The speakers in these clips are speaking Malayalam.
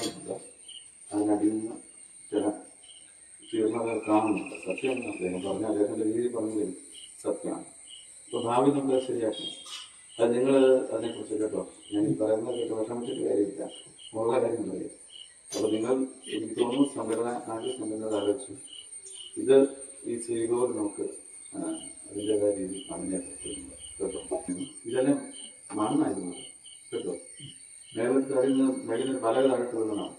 മനസ്സിലാക്കുന്നില്ല. അതിനടിയിൽ നിന്ന് ചില തീർന്നകൾ കാണുന്നുണ്ട്. സത്യമാണ് അദ്ദേഹം പറഞ്ഞ അദ്ദേഹത്തിൻ്റെ രീതി പറഞ്ഞത് സത്യമാണ്. അപ്പോൾ ഭാവി നമ്മൾ ശരിയാക്കണം. അത് നിങ്ങൾ അതിനെക്കുറിച്ച് കേട്ടോ, ഞാൻ ഈ പറയുന്നത് കേട്ടോ വിഷമിച്ചിട്ട് കാര്യമില്ല, ഉള്ള കാര്യം പറയും. അപ്പോൾ നിങ്ങൾ എനിക്ക് തോന്നുന്നു സംഘടന ആദ്യ സംഘടന ആലോചിച്ചു ഇത് ഈ ചെയ്തോട് നമുക്ക് അതിൻ്റെതായ രീതിയിൽ പണിഞ്ഞേ പറ്റുന്നുണ്ട് കേട്ടോ. ഇതെല്ലാം മണ്ണായിരുന്നു കേട്ടോ. മേലത്തെ അറിയുന്ന മേലിന് പല താഴത്ത് വീണതാണ്.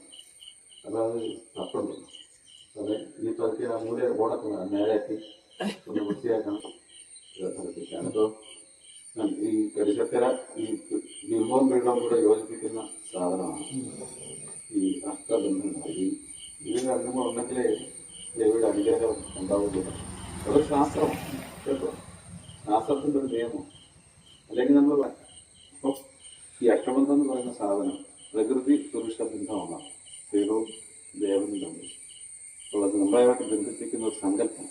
അപ്പോൾ അത് തപ്പുണ്ട്. അതെ ഈ പതുക്കെ ആ മൂല ഓടക്കണം, നേരെയാക്കി ഒന്ന് വൃത്തിയാക്കണം. അപ്പോൾ ഈ കരിശർക്കര ഈ ബിംബവും വെള്ളവും കൂടെ യോജിപ്പിക്കുന്ന സാധനമാണ് ഈ അഷ്ടബന്ധങ്ങൾ. ഇതിന് രണ്ടും ഉണ്ടെങ്കിലേ ദേവിയുടെ അനുഗ്രഹം ഉണ്ടാവുകയില്ല. അതൊരു ശാസ്ത്രമാണ് കേട്ടോ, ശാസ്ത്രത്തിൻ്റെ ഒരു നിയമം. അല്ലെങ്കിൽ നമ്മൾ അപ്പോൾ ഈ അഷ്ടബന്ധം എന്ന് പറയുന്ന സാധനം പ്രകൃതി പുരുഷ ബന്ധമാണ്, ദൈവവും ദേവനും തമ്മിൽ ഉള്ളത് നമ്മളായിട്ട് ബന്ധിപ്പിക്കുന്ന ഒരു സങ്കല്പം.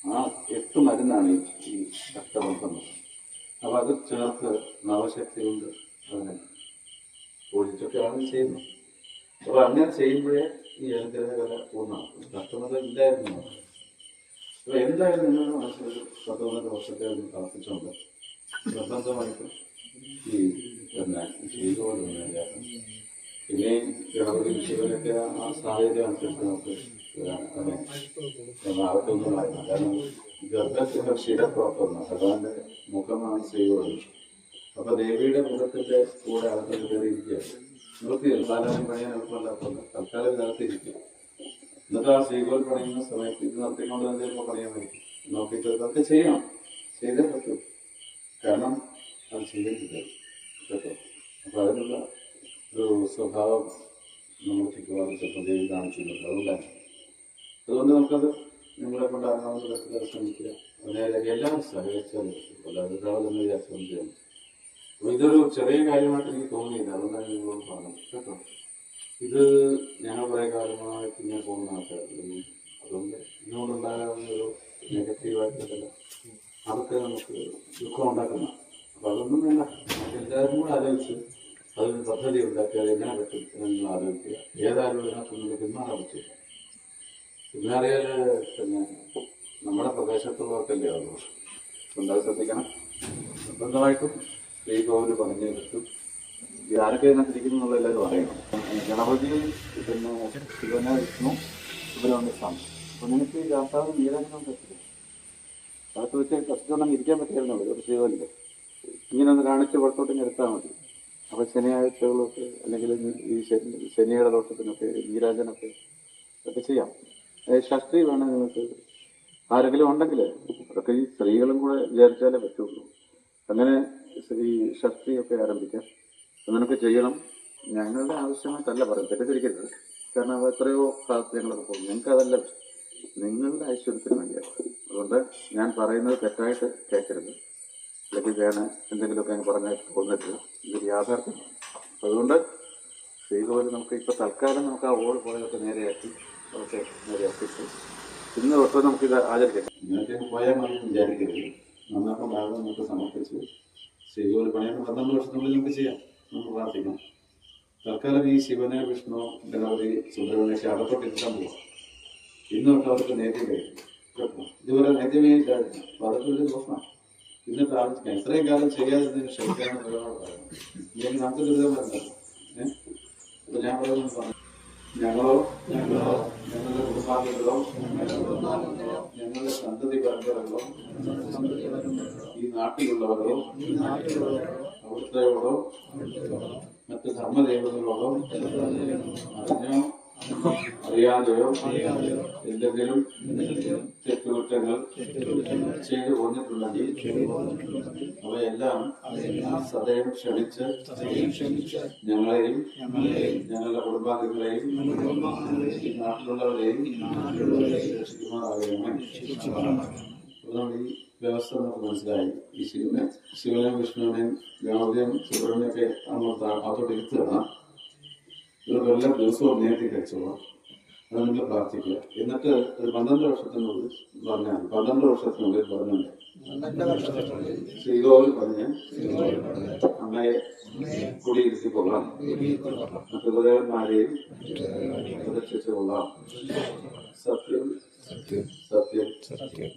ആ 8 മരുന്നാണ് ഈ അഷ്ടബന്ധം. അപ്പോൾ അത് ചേർത്ത് നവശക്തി കൊണ്ട് അതിനെ പൂജിച്ചൊക്കെയാണ് ചെയ്യുന്നത്. അപ്പോൾ അങ്ങനെ ചെയ്യുമ്പോഴേ ഈ അനുഗ്രഹകല പൂർണ്ണമാക്കും. കഷ്ടമത ഇല്ലായിരുന്നു. അപ്പോൾ എന്തായാലും നിങ്ങളുടെ മനസ്സിൽ 19 വർഷത്തെ ഒന്ന് പ്രവർത്തിച്ചുകൊണ്ട് നിർബന്ധമായിട്ട് ഈ പിന്നെ ചെയ്തുകൊണ്ട് പിന്നെയും ഗണപതി ശിവനൊക്കെ ആ സാഹചര്യം അനുസരിച്ച് നമുക്ക് ആവട്ടൊന്നുമായിരുന്നു. കാരണം ഗർഭത്തിൻ്റെ ക്ഷീരപ്രോപ്പർന്ന് ഭഗവാന്റെ മുഖമാണ് ശ്രീകോവിൽ. അപ്പൊ ദേവിയുടെ മുഖത്തിന്റെ കൂടെ അകത്ത് കയറിയിരിക്കുകയാണ്. നമുക്ക് കാലം പണിയാൻ എളുപ്പമല്ലാത്തത് തൽക്കാലം ഇതിനകത്തിരിക്കുക. എന്നിട്ട് ആ ശ്രീകോവിൽ പണിയുന്ന സമയത്ത് ഇത് നടത്തിക്കൊണ്ട് തന്നെ ചിലപ്പോൾ പണിയാൻ പറ്റും. നോക്കിയിട്ട് അതൊക്കെ ചെയ്യണം, ചെയ്തേ പറ്റും. കാരണം അത് ചെയ്തിട്ടില്ല കേട്ടോ. അപ്പൊ അതിനുള്ള ഒരു സ്വഭാവം നമ്മൾ ചുറ്റുപാടും ചിലപ്പോൾ ദേവി കാണിച്ചിട്ടുണ്ട്. അതുകൊണ്ട് നമുക്കത് നിങ്ങളെ കൊണ്ടാകാവുന്ന തരത്തിൽ ശ്രമിക്കുക. അതിനെ എല്ലാം സഹകരിച്ചാൽ അല്ലാതെ തന്നെ വിചാരിച്ചൊന്നും ചെയ്യണം. അപ്പോൾ ഇതൊരു ചെറിയ കാര്യമായിട്ട് എനിക്ക് തോന്നിയില്ല, അതുകൊണ്ടാണ് നിങ്ങളോട് പറഞ്ഞത് കേട്ടോ. ഇത് ഞങ്ങൾ കുറേ കാലമായിട്ട് ഇങ്ങനെ പോകുന്ന ആൾക്കാരാണ്. അതുകൊണ്ട് ഇതിനോടുണ്ടാകാവുന്ന ഒരു നെഗറ്റീവായിട്ടുള്ള അതൊക്കെ നമുക്ക് ദുഃഖം ഉണ്ടാക്കുന്ന. അപ്പോൾ അതൊന്നും വേണ്ട, നമുക്ക് എല്ലാവരും കൂടെ ആലോചിച്ച് അതൊരു പദ്ധതി ഉണ്ടാക്കി അത് എങ്ങനെ പറ്റും എന്ന് നിങ്ങൾ ആലോചിക്കുക. ഏതായാലും ഇതിനകത്തൊന്നും പിന്മാറാൻ പറ്റില്ല. പിന്നറിയാൽ പിന്നെ നമ്മുടെ പ്രദേശത്തുള്ളവർക്കല്ലേ ആഘോഷം. എന്താ ശ്രദ്ധിക്കണം, നിർബന്ധമായിട്ടും ശ്രീകോവിൽ പറഞ്ഞു കിട്ടും. ആരൊക്കെ ഇതിനകത്തിരിക്കുന്നു എന്നുള്ള എല്ലാവരും അറിയണം. ഗണപതി പിന്നെ ശിവന വിഷ്ണു ഇവരാണ് സ്വാമി. അപ്പോൾ നിനക്ക് ഈ രാസാവിന് നീരാജനം പറ്റില്ല. അകത്ത് വെച്ച് കഷ്ടം ഇരിക്കാൻ പറ്റിയിരുന്നുള്ളൂ ഒരു ശ്രീകോവിലില്ല. ഇങ്ങനെ ഒന്ന് കാണിച്ച് പുറത്തോട്ട് നിർത്താൻ മതി. അപ്പോൾ ശനിയാഴ്ചകളൊക്കെ അല്ലെങ്കിൽ ഈ ശനിയുടെ ദോഷത്തിനൊക്കെ നീരാജനൊക്കെ ഒക്കെ ചെയ്യാം. ഷഷ്ടി വേണം നിങ്ങൾക്ക് ആരെങ്കിലും ഉണ്ടെങ്കിൽ, അതൊക്കെ ഈ സ്ത്രീകളും കൂടെ വിചാരിച്ചാലേ പറ്റുള്ളൂ. അങ്ങനെ ഈ ഷഷ്ടിയൊക്കെ ആരംഭിക്കാം. അങ്ങനെയൊക്കെ ചെയ്യണം. ഞങ്ങളുടെ ആവശ്യമായിട്ടല്ല പറയും, തെറ്റിദ്ധരിക്കരുത്. കാരണം അത് എത്രയോ കാലത്ത് ഞങ്ങളൊക്കെ പോകും. ഞങ്ങൾക്ക് അതല്ല, നിങ്ങളുടെ ഐശ്വര്യത്തിന് വേണ്ടിയാണ്. അതുകൊണ്ട് ഞാൻ പറയുന്നത് തെറ്റായിട്ട് കേൾക്കരുത്, അല്ലെങ്കിൽ ഞാൻ എന്തെങ്കിലുമൊക്കെ അങ്ങ് പറഞ്ഞായിട്ട് തോന്നരുത്. ഇതൊരു യാഥാർത്ഥ്യമാണ്. അതുകൊണ്ട് ശ്രീകോവിൽ നമുക്ക് ഇപ്പോൾ തൽക്കാലം നമുക്ക് ആ ഓട് പോയതൊക്കെ നേരെയാക്കി ഒക്കെ നേരെയാക്കിയിട്ട് ഇന്ന് തൊട്ട് നമുക്കിത് ആചരിക്കാം. ഇങ്ങനെയൊക്കെ പോയാൽ മതി വിചാരിക്കരുത്. നന്നാക്കാൻ ഭാഗം നമുക്ക് സമർപ്പിച്ച് ശ്രീകോവിൽ പണിയാൻ 12 വർഷത്തിനുള്ളിൽ നമുക്ക് ചെയ്യാം. നമുക്ക് പ്രാർത്ഥിക്കാം. തൽക്കാലം ഈ ശിവനെ വിഷ്ണു ഗണപതി സുബ്രഹ്മണ്യൊക്കെ അകത്തോട്ടിരിക്കാൻ പോവാം. ഇന്ന് തൊട്ട് അവർക്ക് നേദ്യം കഴിയും കേട്ടോ. ഇതുപോലെ നേദ്യമേ ഇല്ലായിരുന്നു. അപ്പോൾ അതൊക്കെ ഒരു ദോഷമാണ്. ഇന്ന് പ്രാർത്ഥിക്കാം. ഇത്രയും കാലം ചെയ്യാതെ ക്ഷമിക്കാമെന്ന് ഒരാളോട് പറയുന്നു. ഇല്ലെങ്കിൽ നമുക്ക് ദുരിതം വരണ്ടല്ലോ. അപ്പോൾ ഞാൻ പറയുന്നത് ഞങ്ങളോ ഞങ്ങളുടെ കുടുംബാംഗങ്ങളോ ഞങ്ങളുടെ സന്തതി പരമ്പരകളോ ഈ നാട്ടിലുള്ളവരോ അവിടുത്തെയോടോ മറ്റ് ധർമ്മദേവതകളോടോ അറിഞ്ഞോ അറിയാതെയോ എന്തെങ്കിലും തെറ്റുകുറ്റങ്ങൾ ചെയ്തു പോന്നിട്ടുണ്ടെങ്കിൽ അവയെല്ലാം സദയം ക്ഷമിച്ച് ഞങ്ങളെയും ഞങ്ങളുടെ കുടുംബാംഗങ്ങളെയും നാട്ടിലുള്ളവരെയും രക്ഷിക്കുമാറാകണമേ. അതുകൊണ്ട് ഈ വ്യവസ്ഥ നമുക്ക് മനസ്സിലായി. ഈ ശിവനെയും വിഷ്ണുവിനെയും ഗണപതിയും സുബ്രഹ്മണ്യൊക്കെ അതോട്ട് ഇരുത്തുക. ഇവർക്കെല്ലാം ദിവസവും നേരത്തെ കഴിച്ചോളാം. അത് നിങ്ങൾ പ്രാർത്ഥിക്കുക. എന്നിട്ട് ഒരു 12 വർഷത്തിനുള്ളിൽ പറഞ്ഞാൽ 12 വർഷത്തിനുള്ളിൽ പറഞ്ഞാൽ ശ്രീകോവിൽ പറഞ്ഞ് അമ്മയെ കുടിയിരുത്തിക്കൊള്ളാം, മറ്റു ഉപദേവന്മാരെയും പ്രതിഷ്ഠിച്ചുകൊള്ളാം. സത്യം സത്യം സത്യം സത്യം.